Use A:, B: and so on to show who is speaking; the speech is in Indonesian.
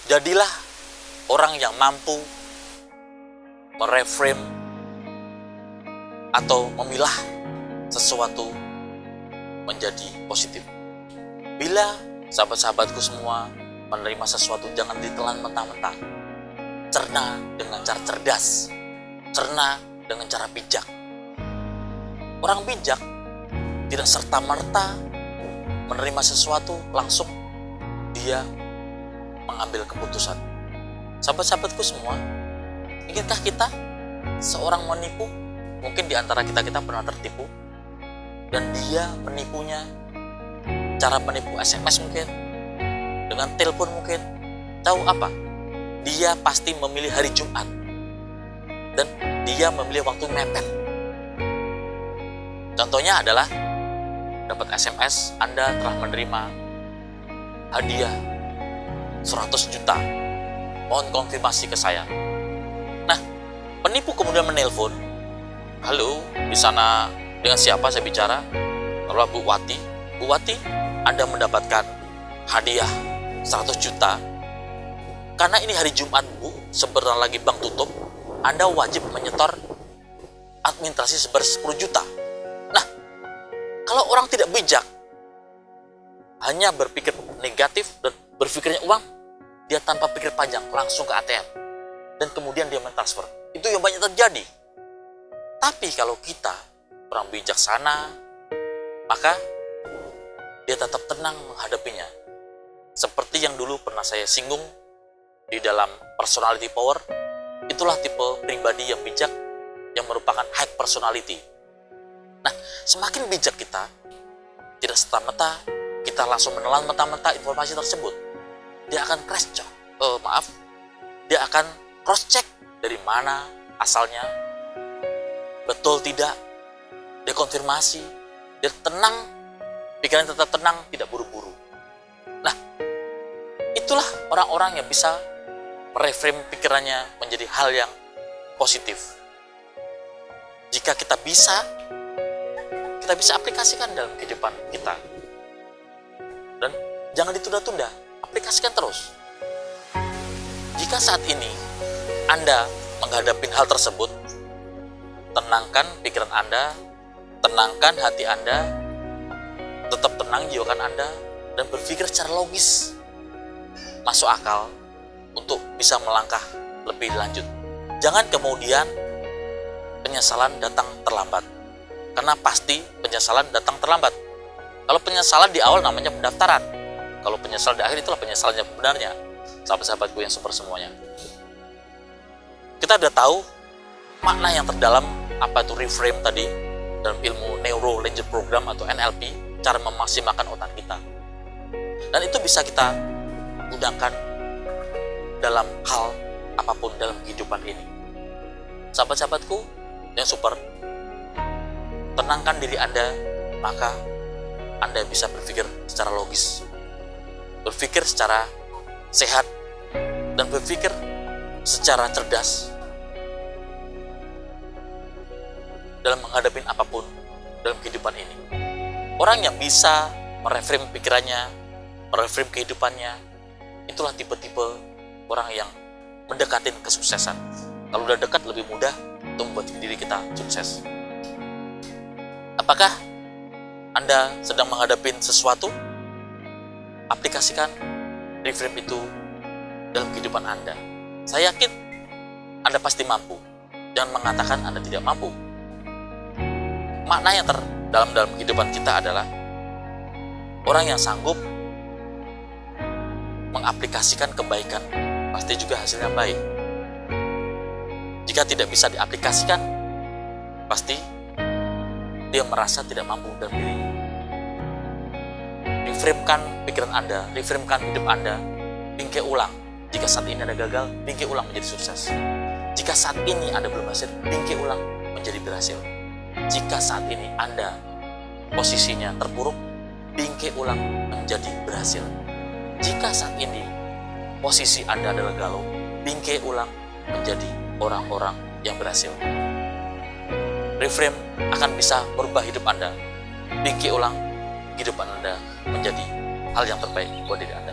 A: Jadilah orang yang mampu mereframe atau memilah sesuatu menjadi positif. Bila sahabat-sahabatku semua menerima sesuatu, jangan ditelan mentah-mentah. Cerna dengan cara cerdas, cerna dengan cara bijak. Orang bijak tidak serta-merta menerima sesuatu langsung dia mengambil keputusan. Sahabat-sahabatku semua, inginkah kita seorang menipu? Mungkin di antara kita pernah tertipu dan dia menipunya cara menipu SMS mungkin, dengan telepon mungkin. Tahu apa? Dia pasti memilih hari Jumat dan dia memilih waktu mepet. Contohnya adalah dapat SMS Anda telah menerima hadiah 100 juta. Mohon konfirmasi ke saya. Nah, penipu kemudian menelpon. Halo, di sana dengan siapa saya bicara? Kalau Bu Wati. Bu Wati, Anda mendapatkan hadiah 100 juta. Karena ini hari Jumat, Bu, sebentar lagi bank tutup, Anda wajib menyetor administrasi seber 10 juta. Nah, kalau orang tidak bijak, hanya berpikir negatif dan berpikirnya uang, dia tanpa pikir panjang langsung ke ATM dan kemudian dia mentransfer. Itu yang banyak terjadi. Tapi kalau kita orang bijaksana, maka dia tetap tenang menghadapinya. Seperti yang dulu pernah saya singgung di dalam personality power, itulah tipe pribadi yang bijak yang merupakan high personality. Nah, semakin bijak kita, tidak serta-merta kita langsung menelan mentah-mentah informasi tersebut. Dia akan dia akan cross check dari mana asalnya, betul tidak, dia konfirmasi, dia tenang, pikirannya tetap tenang, tidak buru-buru. Nah, itulah orang-orang yang bisa mereframe pikirannya menjadi hal yang positif. Jika kita bisa aplikasikan dalam kehidupan kita. Dan jangan ditunda-tunda, aplikasikan terus. Jika saat ini Anda menghadapi hal tersebut, tenangkan pikiran Anda, tenangkan hati Anda, tetap tenang jiwa Anda, dan berpikir secara logis, masuk akal untuk bisa melangkah lebih lanjut. Jangan kemudian penyesalan datang terlambat, karena pasti penyesalan datang terlambat. Kalau penyesalan di awal namanya pendaftaran, kalau penyesalan di akhir itulah penyesalannya sebenarnya. Sahabat-sahabatku yang super semuanya, kita udah tahu makna yang terdalam apa itu reframe tadi dalam ilmu Neuro Linguistic Program atau NLP, cara memaksimalkan otak kita. Dan itu bisa kita gunakan dalam hal apapun dalam kehidupan ini. Sahabat-sahabatku yang super, tenangkan diri Anda, maka Anda bisa berpikir secara logis, berpikir secara sehat, dan berpikir secara cerdas dalam menghadapi apapun dalam kehidupan ini. Orang yang bisa mereframe pikirannya, mereframe kehidupannya, itulah tipe-tipe orang yang mendekati kesuksesan. Kalau udah dekat, lebih mudah untuk membuat diri kita sukses. Apakah Anda sedang menghadapi sesuatu? Aplikasikan reframe itu dalam kehidupan Anda. Saya yakin Anda pasti mampu. Jangan mengatakan Anda tidak mampu. Makna yang terdalam dalam kehidupan kita adalah orang yang sanggup mengaplikasikan kebaikan, pasti juga hasilnya baik. Jika tidak bisa diaplikasikan, pasti dia merasa tidak mampu dalam dirinya. Reframekan pikiran Anda, reframekan hidup Anda, bingkai ulang. Jika saat ini Anda gagal, bingkai ulang menjadi sukses. Jika saat ini Anda belum berhasil, bingkai ulang menjadi berhasil. Jika saat ini Anda posisinya terpuruk, bingkai ulang menjadi berhasil. Jika saat ini posisi Anda adalah galau, bingkai ulang menjadi orang-orang yang berhasil. Reframe akan bisa merubah hidup Anda. Bingkai ulang kehidupan Anda menjadi hal yang terbaik buat diri Anda.